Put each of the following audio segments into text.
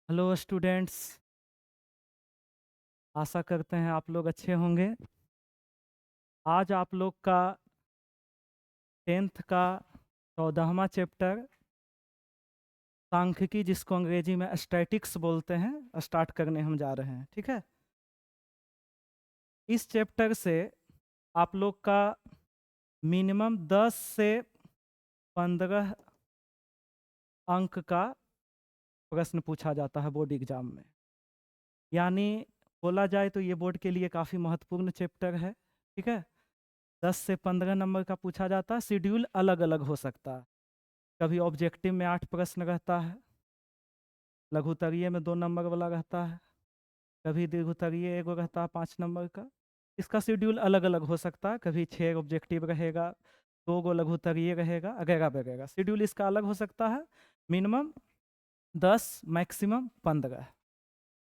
Hello students. आशा करते हैं आप लोग अच्छे होंगे। आज आप लोग का 10th का 14वां चैप्टर सांख्यिकी, जिसको अंग्रेजी में स्टैटिक्स बोलते हैं, स्टार्ट करने हम जा रहे हैं। ठीक है। इस चैप्टर से आप लोग का मिनिमम 10 से 15 अंक का प्रश्न पूछा जाता है बोर्ड एग्जाम में। यानी बोला जाए तो ये बोर्ड के लिए काफ़ी महत्वपूर्ण चैप्टर है। ठीक है। 10 से 15 नंबर का पूछा जाता है। शेड्यूल अलग अलग हो सकता है। कभी ऑब्जेक्टिव में 8 प्रश्न रहता है, लघुत्तरीय में 2 नंबर वाला रहता है, कभी दीर्घोत्तरीय एगो रहता है 5 नंबर का। इसका शेड्यूल अलग अलग हो सकता है। कभी 6 ऑब्जेक्टिव रहेगा, 2 गो लघुत्तरीय रहेगा, वगैरह वगैरह। शेड्यूल इसका अलग हो सकता है। Minimum 10, maximum 15।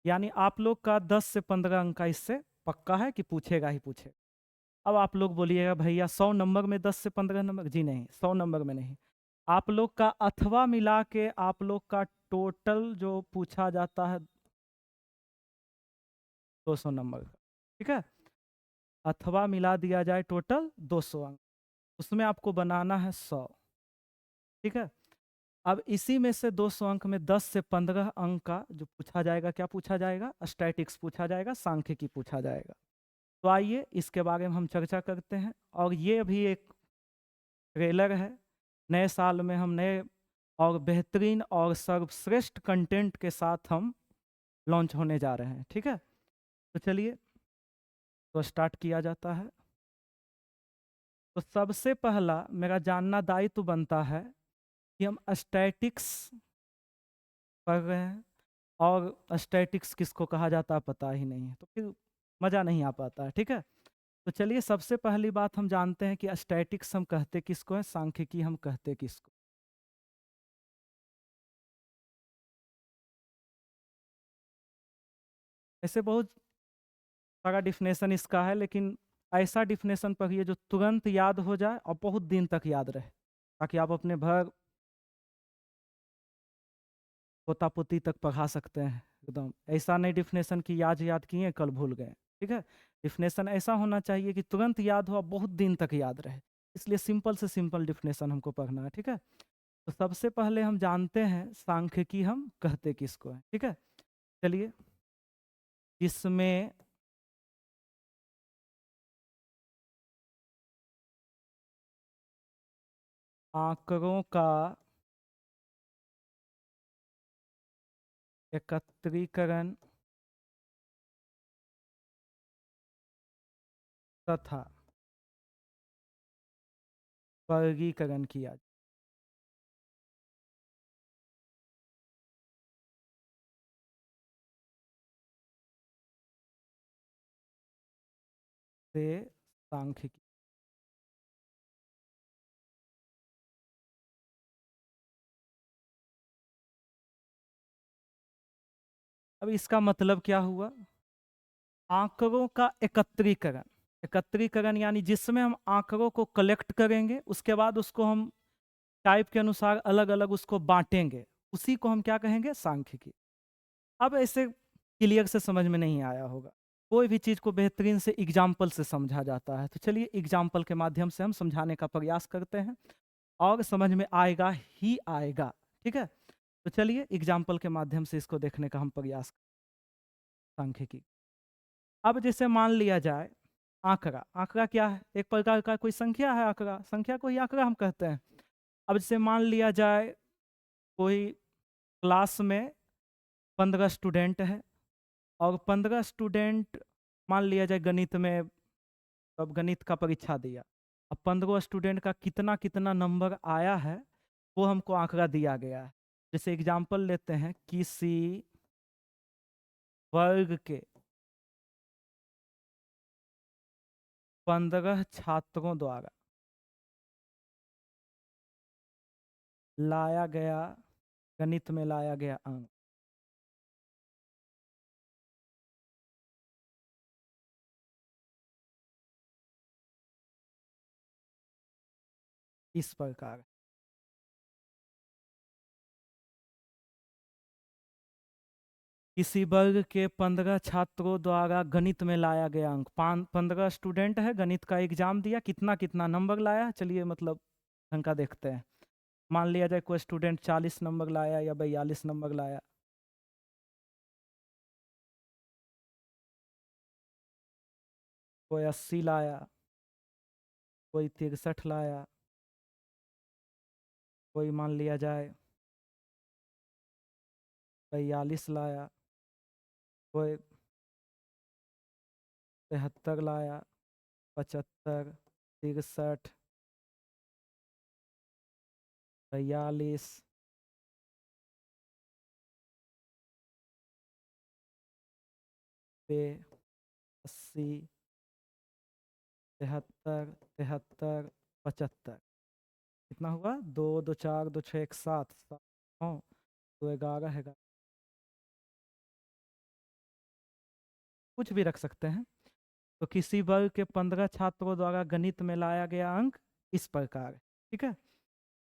यानी आप लोग का 10 से 15 अंक का इससे पक्का है कि पूछेगा ही पूछेगा। अब आप लोग बोलिएगा भैया 100 नंबर में 10 से 15 नंबर? जी नहीं, 100 नंबर में नहीं। आप लोग का अथवा मिला के आप लोग का टोटल जो पूछा जाता है 200 नंबर का। ठीक है। अथवा मिला दिया जाए टोटल 200 अंक, उसमें आपको बनाना है 100। ठीक है। अब इसी में से 200 अंक में 10 से 15 अंक का जो पूछा जाएगा, क्या पूछा जाएगा? स्टैटिक्स पूछा जाएगा, सांख्यिकी पूछा जाएगा। तो आइए इसके बारे में हम चर्चा करते हैं। और ये भी एक ट्रेलर है। नए साल में हम नए और बेहतरीन और सर्वश्रेष्ठ कंटेंट के साथ हम लॉन्च होने जा रहे हैं। ठीक है। तो चलिए, तो स्टार्ट किया जाता है। तो सबसे पहला मेरा जानना दायित्व बनता है कि हम स्टैटिक्स पढ़ रहे हैं, और स्टैटिक्स किसको कहा जाता है पता ही नहीं है, तो फिर मज़ा नहीं आ पाता है। ठीक है। तो चलिए, सबसे पहली बात हम जानते हैं कि स्टैटिक्स हम कहते किसको है, सांख्यिकी हम कहते किसको। ऐसे बहुत सारा डिफिनेशन इसका है, लेकिन ऐसा डिफिनेशन पढ़िए जो तुरंत याद हो जाए और बहुत दिन तक याद रहे, ताकि आप अपने भर पोता पोती तक पढ़ा सकते हैं। एकदम ऐसा नहीं डिफिनेशन की याद याद किए कल भूल गए। ठीक है। डिफिनेशन ऐसा होना चाहिए कि तुरंत याद हो और बहुत दिन तक याद रहे। इसलिए सिंपल से सिंपल डिफिनेशन हमको पढ़ना है। ठीक है। तो सबसे पहले हम जानते हैं सांख्यिकी हम कहते किसको है। ठीक है। चलिए, इसमें आंकड़ों का एकत्रीकरण तथा वर्गीकरण किया से सांख्यिकी। अब इसका मतलब क्या हुआ? आंकड़ों का एकत्रीकरण। एकत्रीकरण यानी जिसमें हम आंकड़ों को कलेक्ट करेंगे, उसके बाद उसको हम टाइप के अनुसार अलग अलग उसको बांटेंगे, उसी को हम क्या कहेंगे? सांख्यिकी। अब ऐसे क्लियर से समझ में नहीं आया होगा। कोई भी चीज़ को बेहतरीन से एग्जाम्पल से समझा जाता है। तो चलिए, एग्जाम्पल के माध्यम से हम समझाने का प्रयास करते हैं, और समझ में आएगा ही आएगा। ठीक है। तो चलिए, एग्जाम्पल के माध्यम से इसको देखने का हम प्रयास। सांख्यिकी। अब जैसे मान लिया जाए आंकड़ा। आंकड़ा क्या है? एक प्रकार का कोई संख्या है। आंकड़ा, संख्या को ही आंकड़ा हम कहते हैं। अब जैसे मान लिया जाए कोई क्लास में 15 स्टूडेंट है, और 15 स्टूडेंट, मान लिया जाए गणित में, अब गणित का परीक्षा दिया। अब 15 स्टूडेंट का कितना कितना नंबर आया है, वो हमको आंकड़ा दिया गया है। जैसे एग्जाम्पल लेते हैं, किसी वर्ग के 15 छात्रों द्वारा लाया गया, गणित में लाया गया अंक इस प्रकार। किसी वर्ग के 15 छात्रों द्वारा गणित में लाया गया अंक, 15 स्टूडेंट है, गणित का एग्जाम दिया, कितना कितना नंबर लाया, चलिए मतलब ढंग का देखते हैं। मान लिया जाए कोई स्टूडेंट 40 नंबर लाया या 42 नंबर लाया, कोई 80 लाया, कोई 63 लाया, कोई मान लिया जाए 42 लाया, कोई 73 लाया, 75, 63, 42, 80, 73, 73, 75, कितना हुआ? 2 2 4 2 6 1 7 7 9 2 11 है, कुछ भी रख सकते हैं। तो किसी वर्ग के 15 छात्रों द्वारा गणित में लाया गया अंक इस प्रकार है, ठीक है।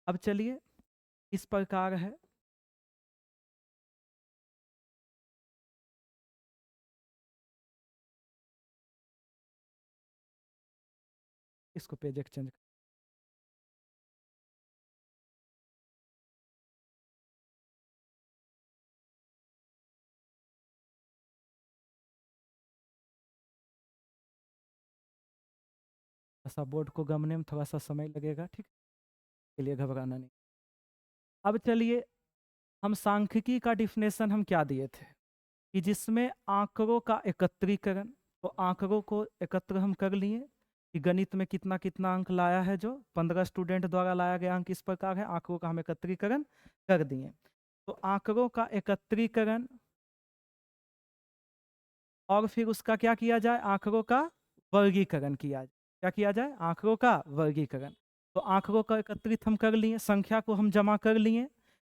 अब चलिए, इस प्रकार है, इसको पेज एक्सचेंज, ऐसा बोर्ड को गमने में थोड़ा सा समय लगेगा, ठीक है, के लिए घबराना नहीं। अब चलिए, हम सांख्यिकी का डिफिनेशन हम क्या दिए थे कि जिसमें आंकड़ों का एकत्रीकरण, तो आंकड़ों को एकत्र हम कर लिए कि गणित में कितना कितना अंक लाया है, जो 15 स्टूडेंट द्वारा लाया गया अंक इस प्रकार है, आंकड़ों का हम एकत्रीकरण कर दिए। तो आंकड़ों का एकत्रीकरण और फिर उसका क्या किया जाए, आंकड़ों का वर्गीकरण किया जाए। क्या किया जाए? आंकड़ों का वर्गीकरण। तो आंकड़ों का एकत्रित हम कर लिए, संख्या को हम जमा कर लिए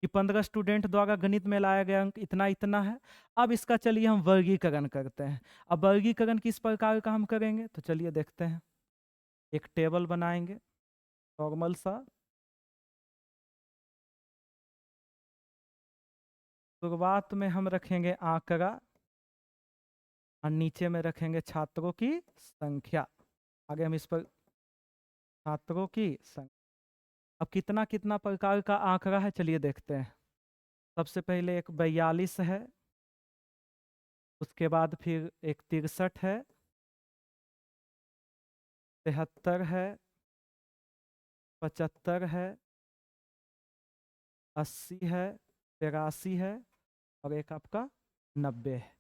कि 15 स्टूडेंट द्वारा गणित में लाया गया अंक इतना इतना है। अब इसका चलिए हम वर्गीकरण करते हैं। अब वर्गीकरण किस प्रकार का हम करेंगे, तो चलिए देखते हैं। एक टेबल बनाएंगे नॉर्मल सा, शुरुआत में हम रखेंगे आंकड़ा और नीचे में रखेंगे छात्रों की संख्या। आगे हम इस पर छात्रों की संख्या, अब कितना कितना प्रकार का आंकड़ा है चलिए देखते हैं। सबसे पहले एक 42 है, उसके बाद फिर एक 63 है, 73 है, 75 है, 80 है, 83 है और एक आपका 90 है।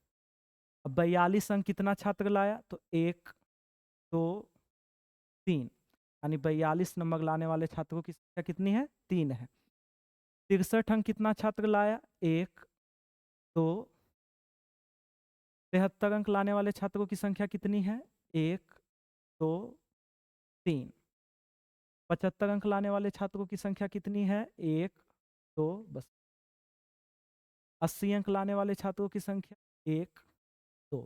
अब 42 अंक कितना छात्र लाया, तो 1 2 3, यानी 42 नंबर लाने वाले छात्रों की संख्या कितनी है, 3 है। 63 अंक कितना छात्र लाया, 1 2, 73 अंक लाने वाले छात्रों की संख्या कितनी है, 1 2 3। 75 अंक लाने वाले छात्रों की संख्या कितनी है, 1 2 बस। 80 अंक लाने वाले छात्रों की संख्या 1 2।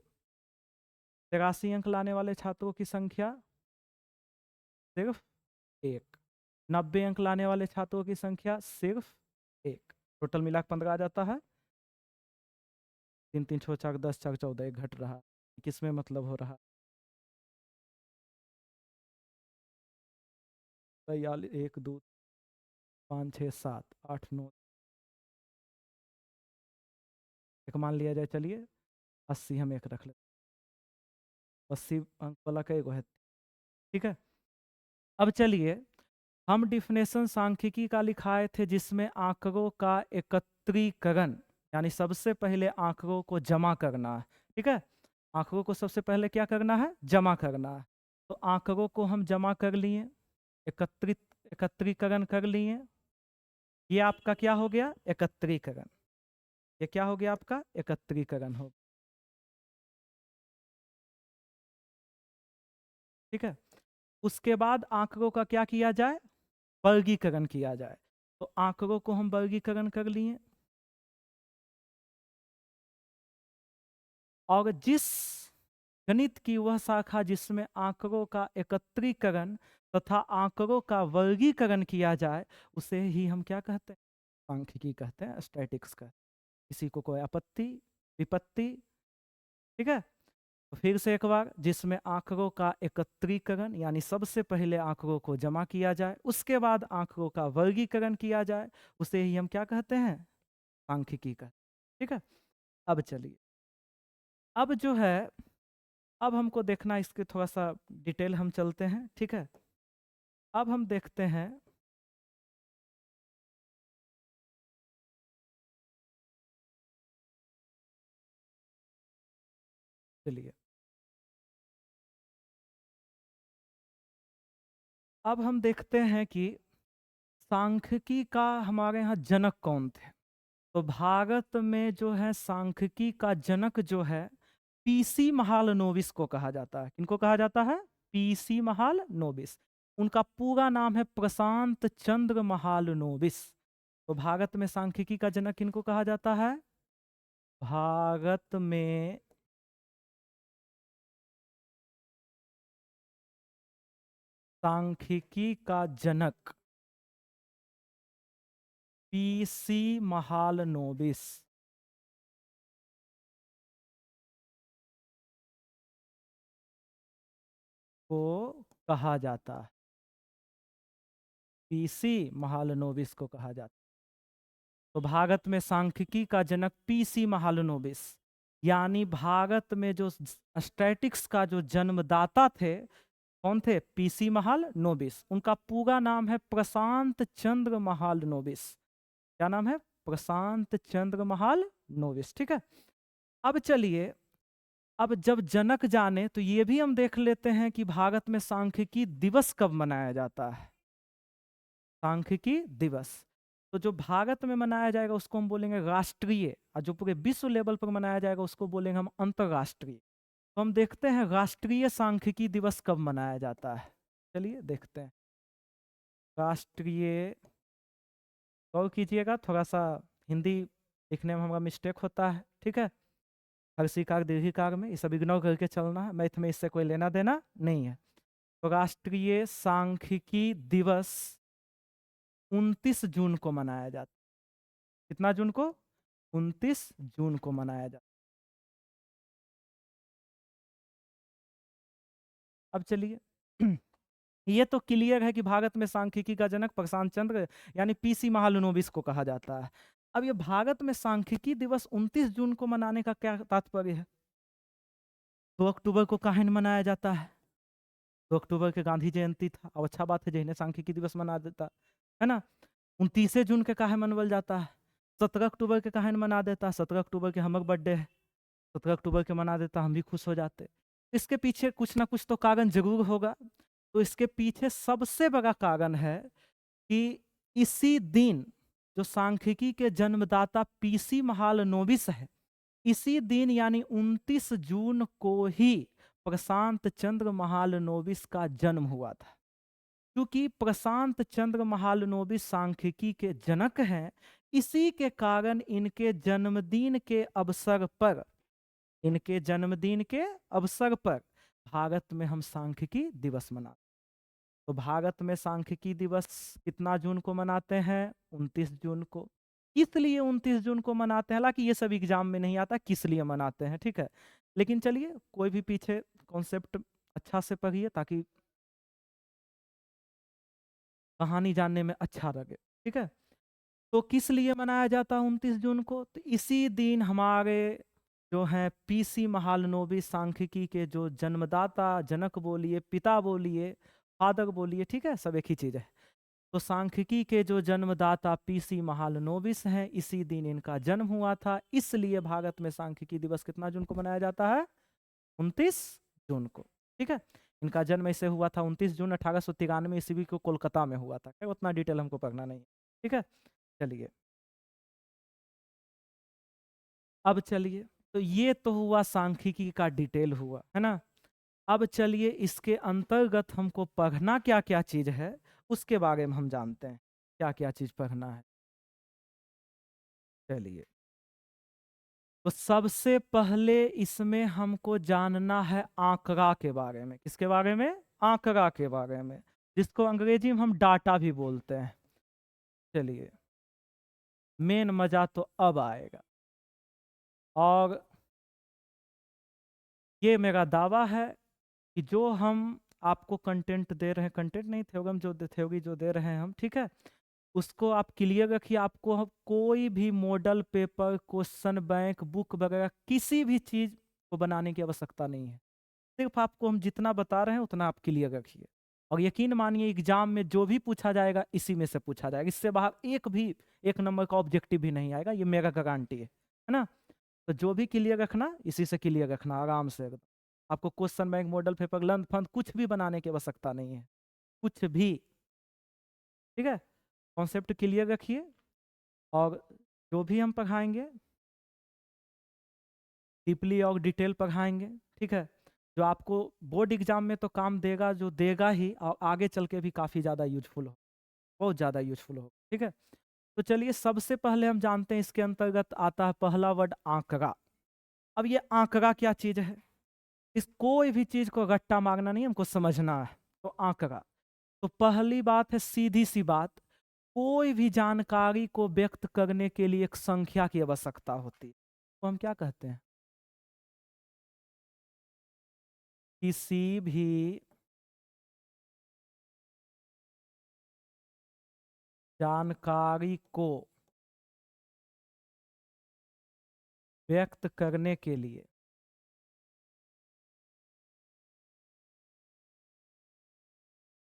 83 अंक लाने वाले छात्रों की संख्या सिर्फ 1। 90 अंक लाने वाले छात्रों की संख्या सिर्फ 1। टोटल मिला 15 आ जाता है। 3 3 6 4 10 4 14, एक घट रहा, किसमें मतलब हो रहा, 42 1 2 5 6 7 8 9, एक मान लिया जाए, चलिए 80 हम एक रख लेते, 80 अंक वाला कई गो है, ठीक है। अब चलिए, हम डिफिनेशन सांख्यिकी का लिखाए थे जिसमें आंकड़ों का एकत्रीकरण, यानी सबसे पहले आंकड़ों को जमा करना है, ठीक है। आंकड़ों को सबसे पहले क्या करना है, जमा करना है। तो आंकड़ों को हम जमा कर लिए, एकत्रीकरण कर लिए। ये आपका क्या हो गया, एकत्रीकरण। ये क्या हो गया आपका, एकत्रीकरण हो, ठीक है। उसके बाद आंकड़ों का क्या किया जाए, वर्गीकरण किया जाए। तो आंकड़ों को हम वर्गीकरण कर लिए, और जिस गणित की वह शाखा जिसमें आंकड़ों का एकत्रीकरण तथा आंकड़ों का वर्गीकरण किया जाए उसे ही हम क्या कहते हैं, सांख्यिकी कहते हैं, स्टैटिक्स का। किसी को कोई आपत्ति? विपत्ति, ठीक है। तो फिर से एक बार, जिसमें आंकड़ों का एकत्रीकरण यानी सबसे पहले आंकड़ों को जमा किया जाए, उसके बाद आंकड़ों का वर्गीकरण किया जाए, उसे ही हम क्या कहते हैं, सांख्यिकी का, ठीक है। अब चलिए, अब जो है, अब हमको देखना, इसके थोड़ा सा डिटेल हम चलते हैं, ठीक है। अब हम देखते हैं, चलिए अब हम देखते हैं कि सांख्यिकी का हमारे यहाँ जनक कौन थे। तो भारत में जो है सांख्यिकी का जनक जो है, पीसी महालनोबिस को कहा जाता है। किनको कहा जाता है, पीसी महालनोबिस। उनका पूरा नाम है प्रशांत चंद्र महालनोबिस। तो भारत में सांख्यिकी का जनक किनको कहा जाता है, भारत में सांख्यिकी का जनक पीसी महालनोबिस को कहा जाता है, पीसी महालनोबिस को कहा जाता है। तो भारत में सांख्यिकी का जनक पीसी महालनोबिस, यानी भारत में जो स्टैटिक्स का जो जन्मदाता थे, कौन थे, पीसी महालनोबिस। उनका पूरा नाम है प्रशांत चंद्र महालनोबिस। क्या नाम है, प्रशांत चंद्र महालनोबिस, ठीक है। अब चलिए, अब जब जनक जाने तो ये भी हम देख लेते हैं कि भारत में सांख्यिकी दिवस कब मनाया जाता है। सांख्यिकी दिवस, तो जो भारत में मनाया जाएगा उसको हम बोलेंगे राष्ट्रीय, और जो पूरे विश्व लेवल पर मनाया जाएगा उसको बोलेंगे हम अंतर्राष्ट्रीय। तो हम देखते हैं राष्ट्रीय सांख्यिकी दिवस कब मनाया जाता है। चलिए देखते हैं, राष्ट्रीय, गौर कीजिएगा, थोड़ा सा हिंदी लिखने में हमारा मिस्टेक होता है, ठीक है। हर्षिकार दीर्घिकार में ये सब इग्नोर करके चलना है, मैथ में इससे कोई लेना देना नहीं है। तो राष्ट्रीय सांख्यिकी दिवस 29 जून को मनाया जाता है। कितना जून को, 29 जून को मनाया जाता है। अब चलिए ये तो क्लियर है कि भारत में सांख्यिकी का जनक प्रशांत चंद्र यानी पीसी महालनोबिस को कहा जाता है। अब ये भारत में सांख्यिकी दिवस 29 जून को मनाने का क्या तात्पर्य है। 2 अक्टूबर को काहे न मनाया जाता है, 2 अक्टूबर के गांधी जयंती था, अब अच्छा बात है जिन्हें सांख्यिकी दिवस मना देता है ना। 29 जून के काहे मनवल जाता है, 17 अक्टूबर के काहे न मना देता, 17 अक्टूबर के हमर बर्थडे है, 17 अक्टूबर के मना देता, हम भी खुश हो जाते। इसके पीछे कुछ ना कुछ तो कारण जरूर होगा। तो इसके पीछे सबसे बड़ा कारण है कि इसी दिन जो सांख्यिकी के जन्मदाता पीसी महालनोबिस है, इसी दिन यानी 29 जून को ही प्रशांत चंद्र महालनोबिस का जन्म हुआ था। क्योंकि प्रशांत चंद्र महालनोबिस सांख्यिकी के जनक हैं, इसी के कारण इनके जन्मदिन के अवसर पर, इनके जन्मदिन के अवसर पर भारत में हम सांख्यिकी दिवस मनाते। तो भारत में सांख्यिकी दिवस कितना जून को मनाते हैं, 29 जून को। इसलिए 29 जून को मनाते हैं, हालांकि ये सब एग्जाम में नहीं आता किस लिए मनाते हैं, ठीक है। लेकिन चलिए कोई भी पीछे कॉन्सेप्ट अच्छा से पढ़िए ताकि कहानी जानने में अच्छा लगे, ठीक है। तो किस लिए मनाया जाता है 29 जून को, तो इसी दिन हमारे जो हैं पीसी महालनोबिस सांख्यिकी के जो जन्मदाता, जनक बोलिए, पिता बोलिए, फादर बोलिए, ठीक है, सब एक ही चीज़ है। तो सांख्यिकी के जो जन्मदाता पीसी महालनोबिस हैं, इसी दिन इनका जन्म हुआ था, इसलिए भारत में सांख्यिकी दिवस कितना जून को मनाया जाता है, 29 जून को, ठीक है। इनका जन्म ऐसे हुआ था 29 जून 1893 ईस्वी को कोलकाता में हुआ था। उतना डिटेल हमको पढ़ना नहीं, ठीक है। चलिए अब चलिए, तो ये तो हुआ सांख्यिकी का डिटेल हुआ, है ना। अब चलिए इसके अंतर्गत हमको पढ़ना क्या क्या चीज है उसके बारे में हम जानते हैं, क्या क्या चीज पढ़ना है। चलिए, तो सबसे पहले इसमें हमको जानना है आंकड़ा के बारे में। किसके बारे में, आंकड़ा के बारे में, जिसको अंग्रेजी में हम डाटा भी बोलते हैं। चलिए, मेन मजा तो अब आएगा। और ये मेरा दावा है कि जो हम आपको कंटेंट दे रहे हैं, कंटेंट नहीं थ्योरम जो थ्योरी जो दे रहे हैं हम, ठीक है, उसको आप क्लियर रखिए। आपको हम कोई भी model paper, question bank, book वगैरह किसी भी चीज़ को बनाने की आवश्यकता नहीं है। सिर्फ आपको हम जितना बता रहे हैं उतना आप क्लियर रखिए, और यकीन मानिए एग्जाम में जो भी पूछा जाएगा इसी में से पूछा जाएगा। इससे बाहर एक भी 1 नंबर का ऑब्जेक्टिव भी नहीं आएगा, ये मेरा गारंटी है ना। तो जो भी क्लियर रखना इसी से क्लियर रखना आराम से एकदम। आपको क्वेश्चन बैंक, मॉडल पेपर, लंथ फंथ कुछ भी बनाने की आवश्यकता नहीं है, कुछ भी। ठीक है, कॉन्सेप्ट क्लियर रखिए, और जो भी हम पढ़ाएंगे डीपली और डिटेल पढ़ाएंगे। ठीक है, जो आपको बोर्ड एग्जाम में तो काम देगा, जो देगा ही, और आगे चल के भी काफ़ी ज़्यादा यूजफुल हो, बहुत ज़्यादा यूजफुल हो। ठीक है, तो चलिए सबसे पहले हम जानते हैं, इसके अंतर्गत आता है पहला वर्ड आंकड़ा। अब ये आंकड़ा क्या चीज़ है? इस कोई भी चीज़ को रट्टा मारना नहीं, हमको समझना है। तो आंकड़ा, तो पहली बात है, सीधी सी बात, कोई भी जानकारी को व्यक्त करने के लिए एक संख्या की आवश्यकता होती है। तो हम क्या कहते हैं? किसी भी जानकारी को व्यक्त करने के लिए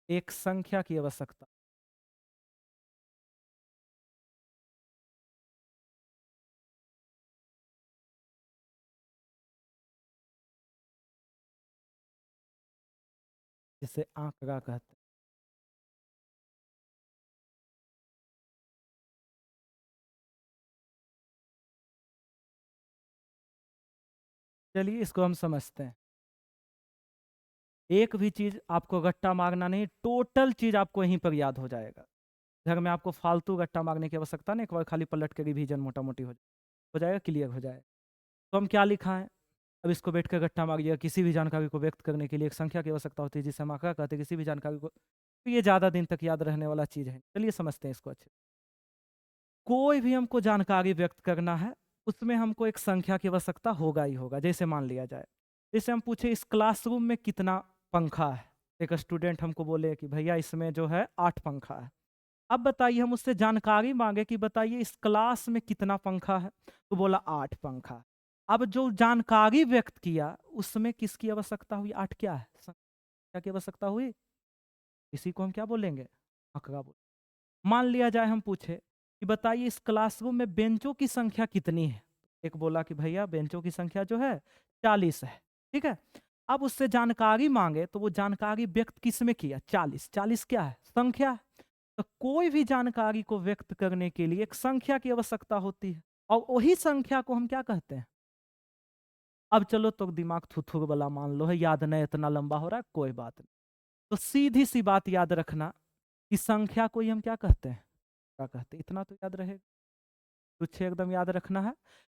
एक संख्या की आवश्यकता। जिसे आंकड़ा कहते हैं। चलिए इसको हम समझते हैं। एक भी चीज आपको रट्टा मारना नहीं, टोटल चीज आपको यहीं पर याद हो जाएगा। घर में आपको फालतू रट्टा मारने की आवश्यकता नहीं, एक बार खाली पलट के रिवीजन मोटा मोटी हो जाएगा, क्लियर हो जाएगा। तो हम क्या लिखा है? अब इसको बैठ कर रट्टा मारिएगा। किसी भी जानकारी को व्यक्त करने के लिए एक संख्या की आवश्यकता होती है, जिसे हम आंकड़ा कहते हैं। किसी भी जानकारी को, तो ये ज़्यादा दिन तक याद रहने वाला चीज़ है। चलिए समझते हैं इसको अच्छे। कोई भी हमको जानकारी व्यक्त करना है, उसमें हमको एक संख्या की आवश्यकता होगा ही होगा। जैसे मान लिया जाए, जैसे हम पूछे इस क्लासरूम में कितना पंखा है। एक स्टूडेंट हमको बोले कि भैया इसमें जो है 8 पंखा है। अब बताइए, हम उससे जानकारी मांगे कि बताइए इस क्लास में कितना पंखा है, तो बोला 8 पंखा। अब जो जानकारी व्यक्त किया उसमें किसकी आवश्यकता हुई? 8 क्या है, संख्या की आवश्यकता हुई। इसी को हम क्या बोलेंगे? आंकड़ा बोल। मान लिया जाए हम पूछे कि बताइए इस क्लासरूम में बेंचों की संख्या कितनी है। एक बोला कि भैया बेंचों की संख्या जो है 40 है। ठीक है, अब उससे जानकारी मांगे तो वो जानकारी व्यक्त किस में किया? 40। 40 क्या है? संख्या है। तो कोई भी जानकारी को व्यक्त करने के लिए एक संख्या की आवश्यकता होती है, और वही संख्या को हम क्या कहते हैं? अब चलो तो दिमाग थुथुर वाला मान लो है, याद नहीं इतना लंबा हो रहा है, कोई बात नहीं। तो सीधी सी बात याद रखना कि संख्या को ही हम क्या कहते हैं? क्या कहते हैं? इतना तो याद रहेगा, तुझे एकदम याद रखना है।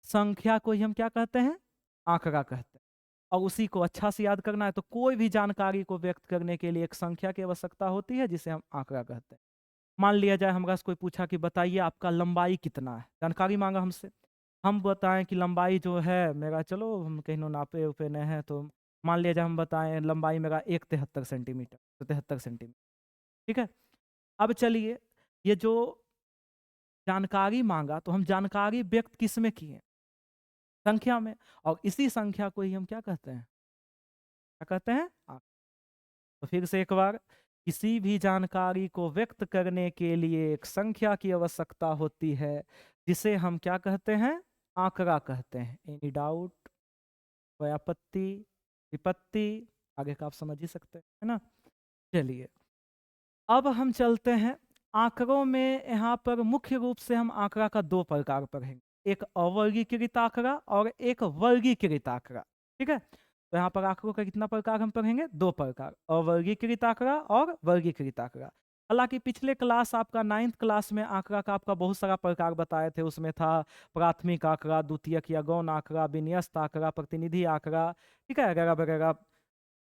संख्या को ही हम क्या कहते हैं? आंकड़ा कहते हैं। और उसी को अच्छा से याद करना है। तो कोई भी जानकारी को व्यक्त करने के लिए एक संख्या की आवश्यकता होती है, जिसे हम आंकड़ा कहते हैं। मान लिया जाए हमसे कोई पूछा कि बताइए आपका लंबाई कितना है, जानकारी मांगा हमसे। हम बताएं कि लंबाई जो है मेरा, चलो हम कहीं नापे उपे नहीं है, तो मान लिया जाए हम बताएं लंबाई मेरा 173 सेंटीमीटर, तो 73 सेंटीमीटर। ठीक है, अब चलिए ये जो जानकारी मांगा, तो हम जानकारी व्यक्त किस में किए? संख्या में। और इसी संख्या को ही हम क्या कहते हैं? क्या कहते हैं? तो फिर से एक बार, किसी भी जानकारी को व्यक्त करने के लिए एक संख्या की आवश्यकता होती है, जिसे हम क्या कहते हैं? आंकड़ा कहते हैं। एनी डाउट, कोई आपत्ति, विपत्ति? आगे का आप समझ ही सकते हैं, है ना। चलिए अब हम चलते हैं आंकड़ों में। यहाँ पर मुख्य रूप से हम आंकड़ा का 2 प्रकार पढ़ेंगे, एक अवर्गीकृत आंकड़ा और एक वर्गीकृत आंकड़ा। ठीक है, तो यहाँ पर आंकड़ों का कितना प्रकार हम पढ़ेंगे? 2 प्रकार, अवर्गीकृत आंकड़ा और वर्गीकृत आंकड़ा। हालांकि पिछले क्लास आपका 9th क्लास में आंकड़ा का आपका बहुत सारा प्रकार बताए थे। उसमें था प्राथमिक आंकड़ा, द्वितीयक या गौण आंकड़ा, विन्यस्त आंकड़ा, प्रतिनिधि आंकड़ा, ठीक है, वगैरह वगैरह,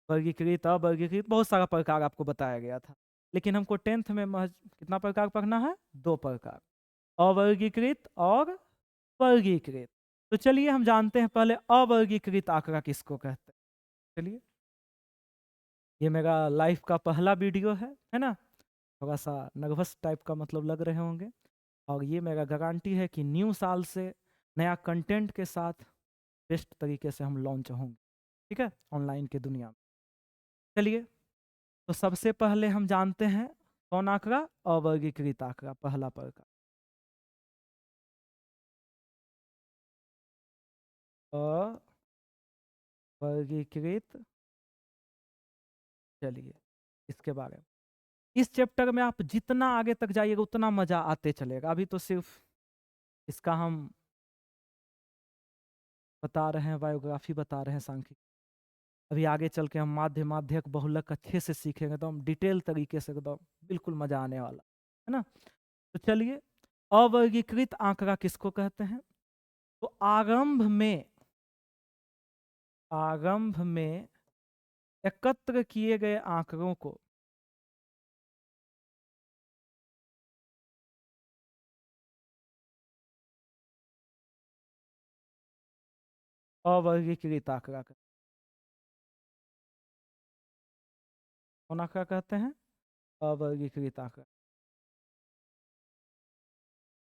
वर्गीकृत, अवर्गीकृत, बहुत सारा प्रकार आपको बताया गया था। लेकिन हमको 10th में कितना प्रकार पढ़ना है? 2 प्रकार, अवर्गीकृत और वर्गीकृत। तो चलिए हम जानते हैं पहले अवर्गीकृत आंकड़ा किसको कहते हैं। चलिए, ये मेरा लाइफ का पहला वीडियो है ना। थोड़ा सा नर्वस टाइप का मतलब लग रहे होंगे, और ये मेरा गारंटी है कि न्यू साल से नया कंटेंट के साथ बेस्ट तरीके से हम लॉन्च होंगे, ठीक है, ऑनलाइन की दुनिया में। चलिए, तो सबसे पहले हम जानते हैं कौन आंकड़ा, अवर्गीकृत आंकड़ा, पहला प्रकार अवर्गीकृत। चलिए, इसके बारे में इस चैप्टर में आप जितना आगे तक जाइएगा उतना मजा आते चलेगा। अभी तो सिर्फ इसका हम बता रहे हैं, बायोग्राफी बता रहे हैं सांख्यिकी। अभी आगे चल के हम माध्य माध्यक बहुलक अच्छे से सीखेंगे, तो हम डिटेल तरीके से एकदम बिल्कुल मजा आने वाला है ना। तो चलिए, अवर्गीकृत आंकड़ा किसको कहते हैं। तो आरंभ में एकत्र किए गए आंकड़ों को अवर्गीकृत आंकड़ा कहते हैं। कौन आंकड़ा कहते हैं, अवर्गीकृत आंकड़ा।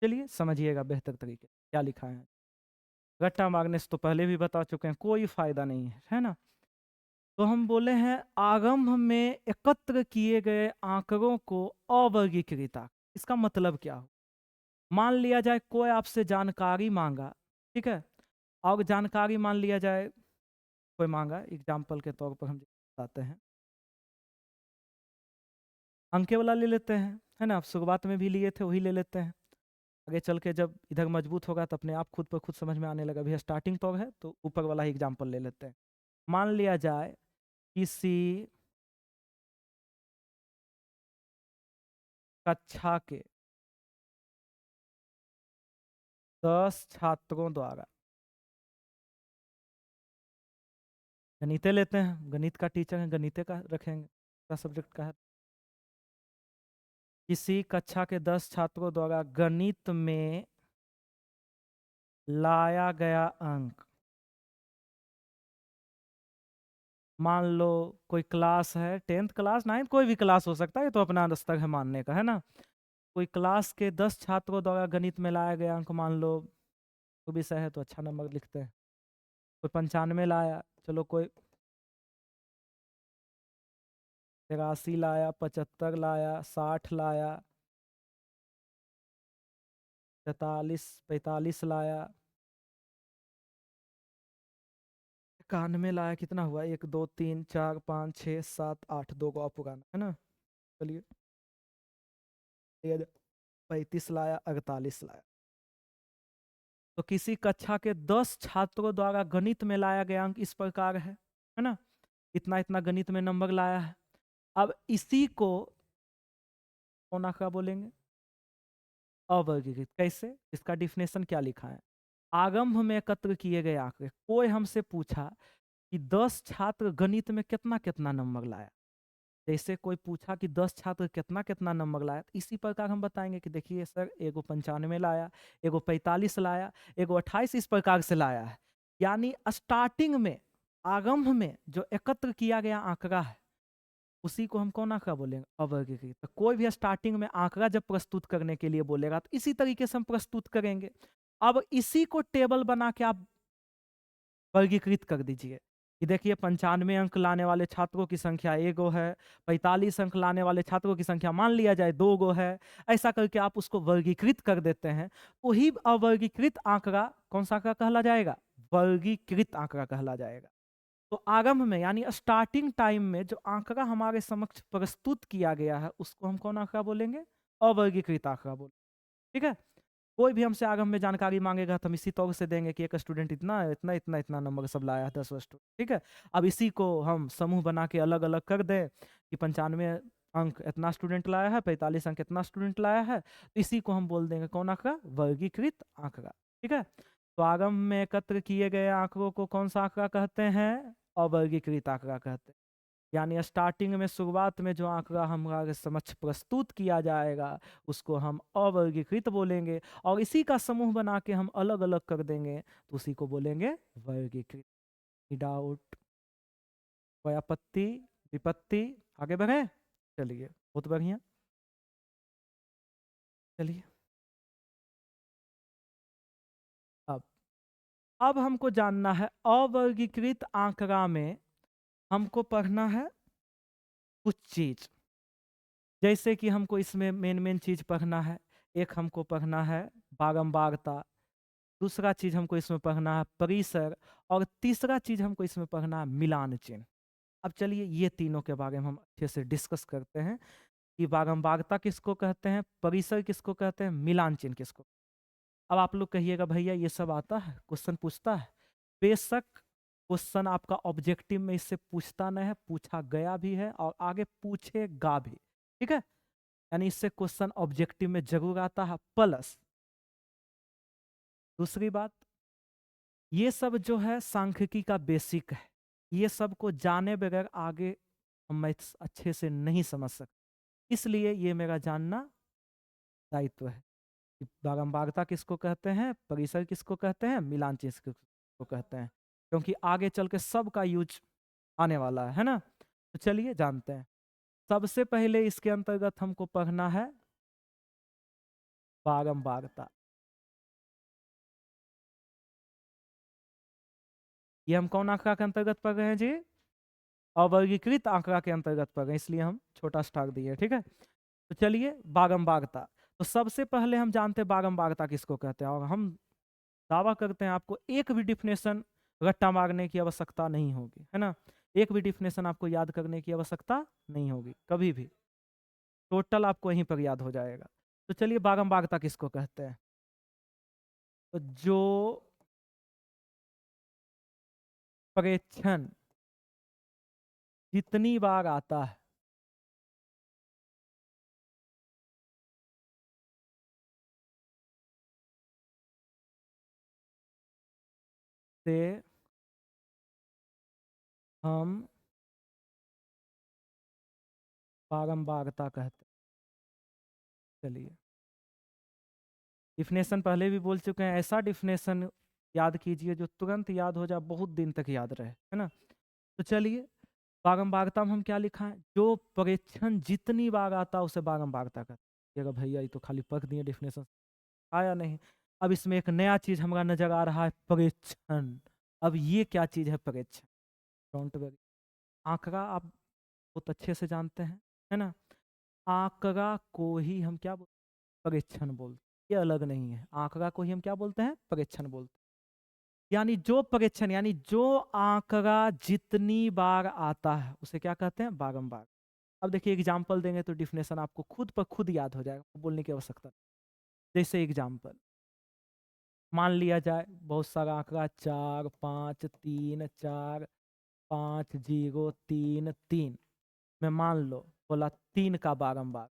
चलिए समझिएगा बेहतर तरीके क्या लिखा है। रट्टा मारने से तो पहले भी बता चुके हैं, कोई फायदा नहीं है ना। तो हम बोले हैं आरंभ में एकत्र किए गए आंकड़ों को अवर्गीकृत आंकड़ा। इसका मतलब क्या हो, मान लिया जाए कोई आपसे जानकारी मांगा, ठीक है, और जानकारी मान लिया जाए कोई मांगा, एग्जाम्पल के तौर पर हम बताते हैं, अंके वाला ले लेते हैं, है ना। शुरुआत में भी लिए थे वही ले लेते हैं, आगे चल के जब इधर मजबूत होगा तो अपने आप खुद पर खुद समझ में आने लगा। अभी स्टार्टिंग तो है तो ऊपर वाला ही एग्जाम्पल ले लेते हैं। मान लिया जाए किसी कक्षा के 10 छात्रों द्वारा, गणिते लेते हैं, गणित का टीचर है, गणिते का रखेंगे, का सब्जेक्ट का है। किसी कक्षा के 10 छात्रों द्वारा गणित में लाया गया अंक, मान लो कोई क्लास है, 10th क्लास 9th कोई भी क्लास हो सकता है, ये तो अपना स्तर है मानने का, है ना। कोई क्लास के 10 छात्रों द्वारा गणित में लाया गया अंक, मान लो कोई विषय है तो अच्छा नंबर लिखते हैं, कोई 95 लाया, चलो कोई 83 लाया, 75 लाया, 60 लाया, 43 45 लाया, 91 लाया, कितना हुआ, 1 2 3 4 5 6 7 8, दो को पुराना है ना। चलिए, 35 लाया, 48 लाया। तो किसी कक्षा के 10 छात्रों द्वारा गणित में लाया गया अंक इस प्रकार है ना, इतना इतना गणित में नंबर लाया है। अब इसी को कौन आंकड़ा बोलेंगे, अवर्गीकृत। कैसे, इसका डिफिनेशन क्या लिखा है, आरंभ में एकत्र किए गए आंकड़े। कोई हमसे पूछा कि 10 छात्र गणित में कितना कितना नंबर लाया, जैसे कोई पूछा कि 10 छात्र कितना कितना नंबर लाया, तो इसी प्रकार हम बताएंगे कि देखिए सर, एगो 95 लाया, एगो 45 लाया, एगो 28, इस प्रकार से लाया है। यानी स्टार्टिंग में, आरंभ में जो एकत्र किया गया आंकड़ा है उसी को हम कौन आंकड़ा बोलेंगे, अवर्गीकृत। तो कोई भी स्टार्टिंग में आंकड़ा जब प्रस्तुत करने के लिए बोलेगा तो इसी तरीके से हम प्रस्तुत करेंगे। अब इसी को टेबल बना के आप वर्गीकृत कर दीजिए कि देखिए 95 अंक लाने वाले छात्रों की संख्या एगो है, 45 अंक लाने वाले छात्रों की संख्या मान लिया जाए 2 गो है। ऐसा करके आप उसको वर्गीकृत कर देते हैं, वही अवर्गीकृत आंकड़ा कौन सा आंकड़ा कहला जाएगा, वर्गीकृत आंकड़ा कहला जाएगा। तो आरंभ में यानी स्टार्टिंग टाइम में जो आंकड़ा हमारे समक्ष प्रस्तुत किया गया है उसको हम कौन आंकड़ा बोलेंगे, अवर्गीकृत आंकड़ा बोलेंगे, ठीक है। कोई भी हमसे आगम में जानकारी मांगेगा तो हम इसी तौर से देंगे कि एक स्टूडेंट इतना इतना इतना इतना नंबर सब लाया है, 10 स्टूडेंट, ठीक है। अब इसी को हम समूह बना के अलग अलग कर दें कि 95 अंक इतना स्टूडेंट लाया है, 45 अंक इतना स्टूडेंट लाया है, तो इसी को हम बोल देंगे कौन आंकड़ा, वर्गीकृत आंकड़ा, ठीक है। तो आगम में एकत्र किए गए आंकड़ों को कौन सा आंकड़ा कहते हैं, अवर्गीकृत आंकड़ा कहते हैं। यानी स्टार्टिंग में शुरुआत में जो आंकड़ा हमारे समक्ष प्रस्तुत किया जाएगा उसको हम अवर्गीकृत बोलेंगे, और इसी का समूह बना के हम अलग अलग कर देंगे तो उसी को बोलेंगे वर्गीकृत। डाउट, कोई आपत्ति, विपत्ति? आगे बढ़े, चलिए बहुत बढ़िया। चलिए अब अब हमको जानना है अवर्गीकृत आंकड़ा में हमको पढ़ना है कुछ चीज, जैसे कि हमको इसमें मेन चीज पढ़ना है। एक हमको पढ़ना है बारंबारता, दूसरा चीज हमको इसमें पढ़ना है परिसर, और तीसरा चीज हमको इसमें पढ़ना है मिलान चिन्ह। अब चलिए ये तीनों के बारे में हम अच्छे से डिस्कस करते हैं कि बारंबारता किसको कहते हैं, परिसर किसको कहते हैं, मिलान चिन्ह किसको। अब आप लोग कहिएगा भैया ये सब आता है, क्वेश्चन पूछता है। बेशक क्वेश्चन आपका ऑब्जेक्टिव में इससे पूछता नहीं है, पूछा गया भी है और आगे पूछेगा भी, ठीक है। यानी इससे क्वेश्चन ऑब्जेक्टिव में जरूर आता है। प्लस दूसरी बात, ये सब जो है सांख्यिकी का बेसिक है, ये सब को जाने बगैर आगे हम मैथ्स अच्छे से नहीं समझ सकते, इसलिए ये मेरा जानना दायित्व है कि बारंबारता किसको कहते हैं, परिसर किसको कहते हैं, मिलान चिन्ह किसको कहते हैं, क्योंकि आगे चल के सबका यूज आने वाला है ना। तो चलिए जानते हैं। सबसे पहले इसके अंतर्गत हमको पढ़ना है बारंबारता। ये हम कौन आंकड़ा के अंतर्गत पढ़ रहे हैं जी, अवर्गीकृत आंकड़ा के अंतर्गत पढ़ रहे हैं, इसलिए हम छोटा स्टार दिए, ठीक है। तो चलिए बारंबारता, तो सबसे पहले हम जानते हैं बारंबारता किसको कहते हैं, और हम दावा करते हैं आपको एक भी डिफिनेशन रट्टा मारने की आवश्यकता नहीं होगी, है ना। एक भी डिफिनेशन आपको याद करने की आवश्यकता नहीं होगी कभी भी, टोटल आपको यहीं पर याद हो जाएगा। तो चलिए बारंबारता किसको कहते हैं, तो जो प्रेक्षण जितनी बार आता है से हम बारंबारता कहते हैं। चलिए डिफिनेशन पहले भी बोल चुके हैं, ऐसा डिफिनेशन याद कीजिए जो तुरंत याद हो जाए, बहुत दिन तक याद रहे, है ना। तो चलिए बारंबारता में हम क्या लिखा है, जो प्रेक्षण जितनी बार आता है उसे बारंबारता कहते हैं। भैया ये तो खाली पढ़ दिए डिफिनेशन, आया नहीं। अब इसमें एक नया चीज हमारा नजर आ रहा है, प्रेक्षण। अब ये क्या चीज है प्रेक्षण, डोंट वरी। आंकड़ा आप बहुत अच्छे से जानते हैं, है ना। आंकड़ा को ही हम क्या बोलते हैं, प्रेक्षण बोलते हैं, ये अलग नहीं है। आंकड़ा को ही हम क्या बोलते हैं, प्रेक्षण बोलते हैं। यानी जो प्रेक्षण, यानी जो आंकड़ा जितनी बार आता है उसे क्या कहते हैं, बारंबार। अब देखिए एग्जाम्पल देंगे तो डिफिनेशन आपको खुद पर खुद याद हो जाएगा, बोलने की आवश्यकता नहीं। जैसे एग्जाम्पल मान लिया जाए, बहुत सारा आंकड़ा 4 5 3 4 5 0 3 3, मैं मान लो बोला 3 का बारंबार,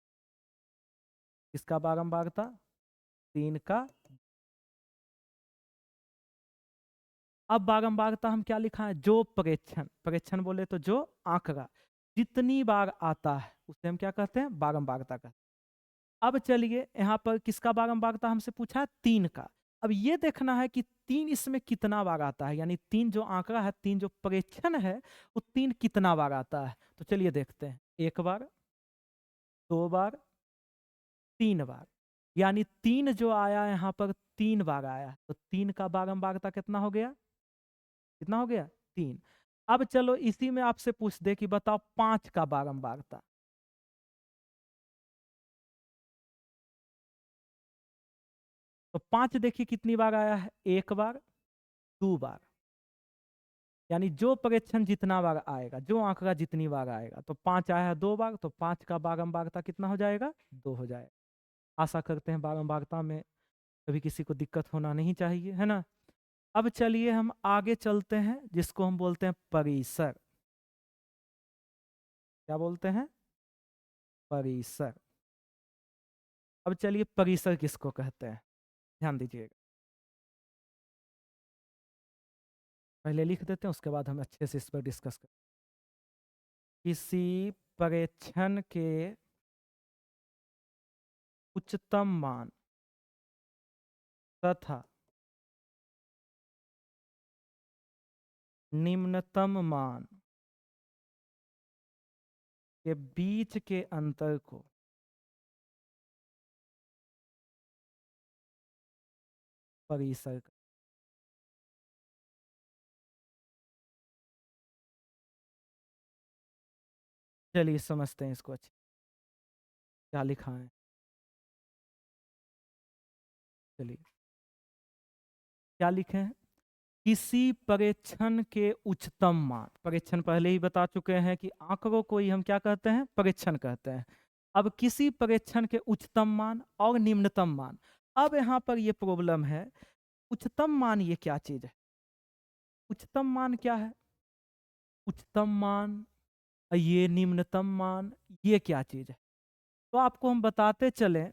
किसका बारंबार था, 3 का। अब बारंबारता हम क्या लिखा है, जो प्रेक्षण, प्रेक्षण बोले तो जो आंकड़ा जितनी बार आता है उसे हम क्या कहते हैं, बारंबारता कहते हैं। अब चलिए यहाँ पर किसका बारंबारता हमसे पूछा है, 3 का। अब ये देखना है कि 3 इसमें कितना बार आता है, यानी 3 जो आंकड़ा है, 3 जो प्रेक्षण है, वो 3 कितना बार आता है। तो चलिए देखते हैं, 1 बार, 2 बार, 3 बार। यानी 3 जो आया यहाँ पर 3 बार आया, तो 3 का बारंबारता कितना हो गया, कितना हो गया, 3। अब चलो इसी में आपसे पूछ दे कि बताओ 5 का बारंबारता। तो 5 देखिए कितनी बार आया है, 1 बार, 2 बार। यानी जो प्रेक्षण जितना बार आएगा, जो आंकड़ा जितनी बार आएगा, तो 5 आया है 2 बार, तो 5 का बारंबारता कितना हो जाएगा, 2 हो जाएगा। आशा करते हैं बारंबारता में कभी किसी को दिक्कत होना नहीं चाहिए, है ना। अब चलिए हम आगे चलते हैं, जिसको हम बोलते हैं परिसर। क्या बोलते हैं, परिसर। अब चलिए परिसर किसको कहते हैं, ध्यान दीजिएगा। पहले लिख देते हैं, उसके बाद हम अच्छे से इस पर डिस्कस करें। किसी परीक्षण के उच्चतम मान तथा निम्नतम मान के बीच के अंतर को परिसर कहते हैं। चलिए समझते हैं इसको अच्छे, क्या लिखा है। चलिए क्या लिखे हैं, किसी परीक्षण के उच्चतम मान, परीक्षण पहले ही बता चुके हैं कि आंकड़ों को ही हम क्या कहते हैं, परीक्षण कहते हैं। अब किसी परीक्षण के उच्चतम मान और निम्नतम मान, अब यहाँ पर ये प्रॉब्लम है, उच्चतम मान ये क्या चीज है, उच्चतम मान क्या है, उच्चतम मान ये निम्नतम मान ये क्या चीज है। तो आपको हम बताते चले,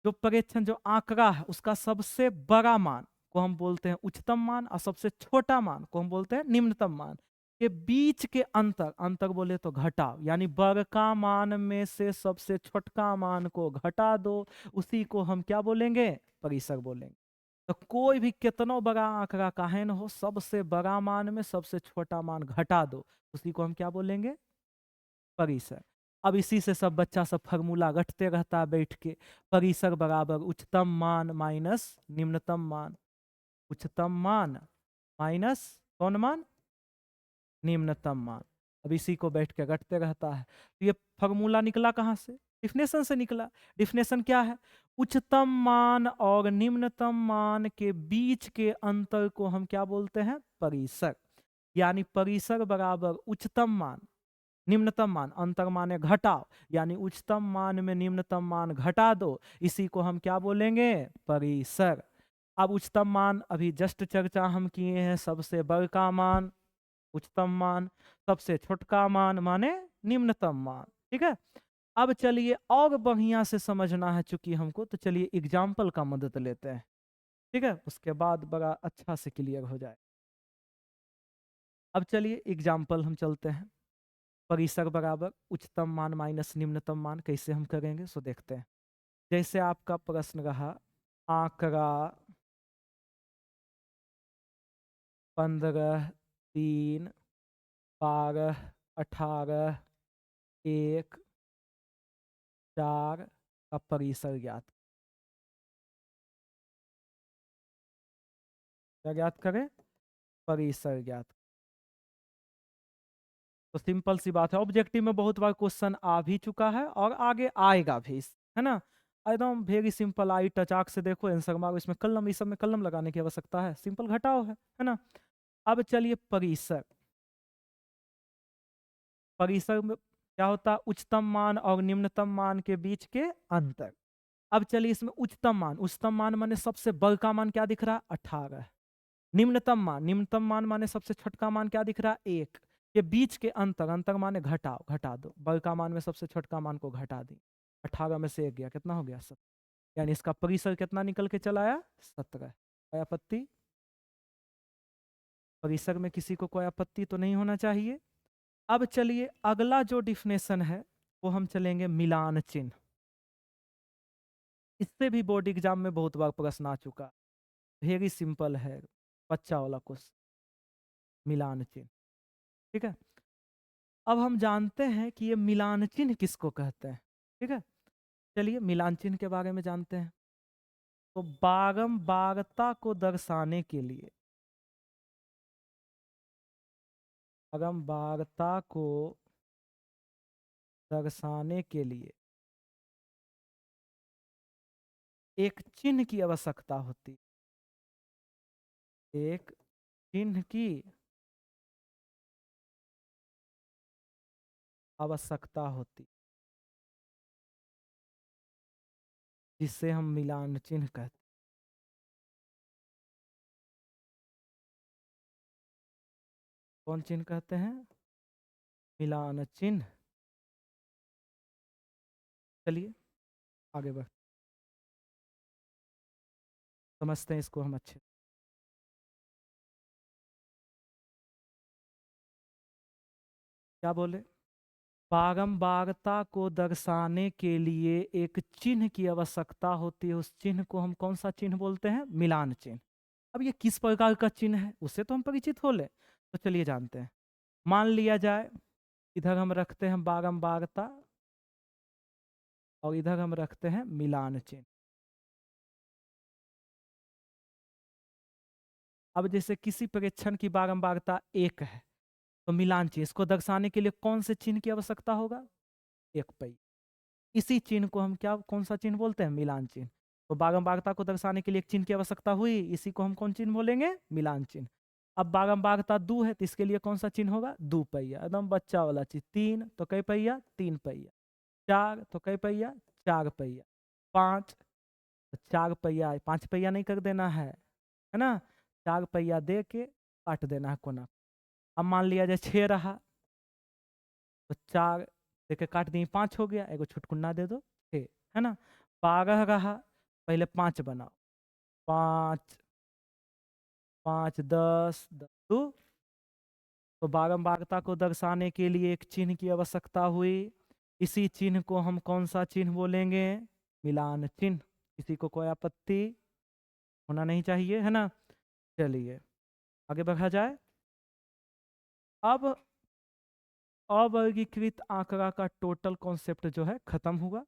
जो परीक्षण जो आंकड़ा है उसका सबसे बड़ा मान को हम बोलते हैं उच्चतम मान और सबसे छोटा मान को हम बोलते हैं निम्नतम मान। के बीच के अंतर, अंतर बोले तो घटाव, यानी बड़का मान में से सबसे छोटका मान को घटा दो, उसी को हम क्या बोलेंगे, परिसर बोलेंगे। तो कोई भी कितना बड़ा आंकड़ा काहे न हो, सबसे बड़ा मान में सबसे छोटा मान घटा दो, उसी को हम क्या बोलेंगे, परिसर। अब इसी से सब बच्चा सब फार्मूला रटते रहता है बैठ के, परिसर बराबर उच्चतम मान माइनस निम्नतम मान, उच्चतम मान माइनस कौन मान, निम्नतम मान। अब इसी को बैठ के रटते रहता है। तो ये फार्मूला निकला कहाँ से, डिफिनेशन से निकला। डिफिनेशन क्या है, उच्चतम मान और निम्नतम मान के बीच के अंतर को हम क्या बोलते हैं, परिसर। यानी परिसर बराबर उच्चतम मान निम्नतम मान, अंतर माने घटाओ, यानी उच्चतम मान में निम्नतम मान घटा दो, इसी को हम क्या बोलेंगे, परिसर। अब उच्चतम मान अभी जस्ट चर्चा हम किए हैं, सबसे बड़का मान उच्चतम मान, सबसे छोटका मान माने निम्नतम मान, ठीक है। अब चलिए और बढ़िया से समझना है चूंकि हमको, तो चलिए एग्जाम्पल का मदद लेते हैं, ठीक है, उसके बाद बड़ा अच्छा से क्लियर हो जाए। अब चलिए एग्जाम्पल हम चलते हैं, परिसर बराबर उच्चतम मान माइनस निम्नतम मान कैसे हम करेंगे सो देखते हैं। जैसे आपका प्रश्न रहा, आंकड़ा 15, 3, 12, 18, 1, 4 का परिसर ज्ञात, क्या ज्ञात करें, परिसर ज्ञात। तो सिंपल सी बात है, ऑब्जेक्टिव में बहुत बार क्वेश्चन आ भी चुका है और आगे आएगा भी, है ना। एकदम वेरी सिंपल, आई टच आंख से देखो आंसर मारो, इसमें कलम, इस सब में कलम लगाने की आवश्यकता है, सिंपल घटाओ है ना। अब चलिए परिसर, परिसर में क्या होता है, उच्चतम मान और निम्नतम मान के बीच के अंतर। अब चलिए इसमें उच्चतम मान माने सबसे बड़का मान क्या दिख रहा है, 18। निम्नतम मान माने सबसे छोटका मान क्या दिख रहा है, 1। के बीच के अंतर, अंतर माने घटाओ, घटा दो, बड़का मान में सबसे छोटका मान को घटा दी, 18 में से 1 गया, कितना हो गया, 17। यानी इसका परिसर कितना निकल के चला आया, 17। कोई आपत्ति, परिसर में किसी को कोई आपत्ति तो नहीं होना चाहिए। अब चलिए अगला जो डिफिनेशन है वो हम चलेंगे मिलान चिन्ह। इससे भी बोर्ड एग्जाम में बहुत बार प्रश्न आ चुका, वेरी सिंपल है, बच्चा वाला क्वेश्चन, मिलान चिन्ह, ठीक है। अब हम जानते हैं कि ये मिलान चिन्ह किसको कहते हैं, ठीक है। चलिए मिलान चिन्ह के बारे में जानते हैं। तो बारंबारता को दर्शाने के लिए, बारंबारता को दर्शाने के लिए एक चिन्ह की आवश्यकता होती, एक चिन्ह की आवश्यकता होती, जिसे हम मिलान चिन्ह कहते हैं। कौन चिन्ह कहते हैं, मिलान चिन्ह। चलिए आगे बढ़, समझते हैं इसको हम अच्छे। क्या, क्या बोले? बारंबारता को दर्शाने के लिए एक चिन्ह की आवश्यकता होती है। उस चिन्ह को हम कौन सा चिन्ह बोलते हैं? मिलान चिन्ह। अब ये किस प्रकार का चिन्ह है उससे तो हम परिचित हो ले। तो चलिए जानते हैं। मान लिया जाए इधर हम रखते हैं बारंबारता और इधर हम रखते हैं मिलान चिन्ह। अब जैसे किसी प्रेक्षण की बारंबारता 1 है तो मिलान चिन्ह इसको दर्शाने के लिए कौन से चिन्ह की आवश्यकता होगा? 1 पई। इसी चिन्ह को हम क्या कौन सा चिन्ह बोलते हैं? मिलान चिन्ह। तो बारंबारता को दर्शाने के लिए एक चिन्ह की आवश्यकता हुई, इसी को हम कौन चिन्ह बोलेंगे? मिलान चिन्ह। अब बारंबारता 2 है तो इसके लिए कौन सा चिन्ह होगा? 2 पहिया, एकदम बच्चा वाला चीज। 3 तो कई पहिया? 3 पहिया। 4 तो कई पहिया? 4 पहिया। 5 तो 4 पहिया, 5 पहिया नहीं कर देना है ना? 4 पहिया दे के काट देना है कोना। अब मान लिया जाए 6 रहा तो 4 दे के काट दिए, 5 हो गया, एगो छुटकुन्ना दे दो 6, है ना? 12 रहा, पहले 5 बनाओ, 5 5 10 2। तो बारंबारता को दर्शाने के लिए एक चिन्ह की आवश्यकता हुई, इसी चिन्ह को हम कौन सा चिन्ह बोलेंगे? मिलान चिन्ह। किसी को कोई आपत्ति होना नहीं चाहिए, है ना? चलिए आगे बढ़ा जाए। अब अवर्गीकृत आंकड़ा का टोटल कॉन्सेप्ट जो है खत्म हुआ।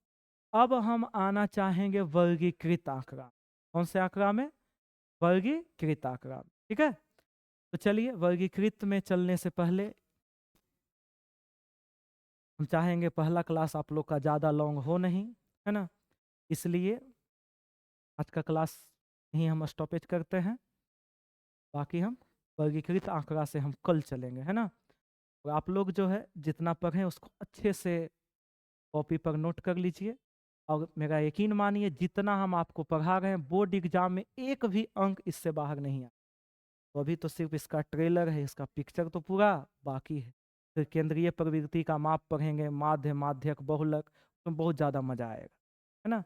अब हम आना चाहेंगे वर्गीकृत आंकड़ा। कौन से आंकड़ा में? वर्गीकृत आंकड़ा। ठीक है, तो चलिए वर्गीकृत में चलने से पहले हम चाहेंगे पहला क्लास आप लोग का ज़्यादा लॉन्ग हो नहीं, है ना? इसलिए आज का क्लास यहीं हम स्टॉपेज करते हैं। बाकी हम वर्गीकृत आंकड़ा से हम कल चलेंगे, है ना? और आप लोग जो है जितना पढ़ें उसको अच्छे से कॉपी पर नोट कर लीजिए। और मेरा यकीन मानिए जितना हम आपको पढ़ा रहे हैं बोर्ड एग्जाम में एक भी अंक इससे बाहर नहीं आया। तो अभी तो सिर्फ इसका ट्रेलर है, इसका पिक्चर तो पूरा बाकी है। फिर केंद्रीय प्रवृत्ति का माप पढ़ेंगे, माध्य, माध्यक, बहुलक, तो बहुत ज़्यादा मज़ा आएगा, है ना?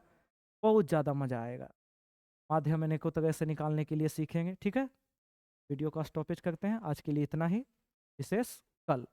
बहुत ज़्यादा मज़ा आएगा। माध्य हम अनेकों तरह से निकालने के लिए सीखेंगे। ठीक है, वीडियो का स्टॉपेज करते हैं आज के लिए, इतना ही। विशेष कल।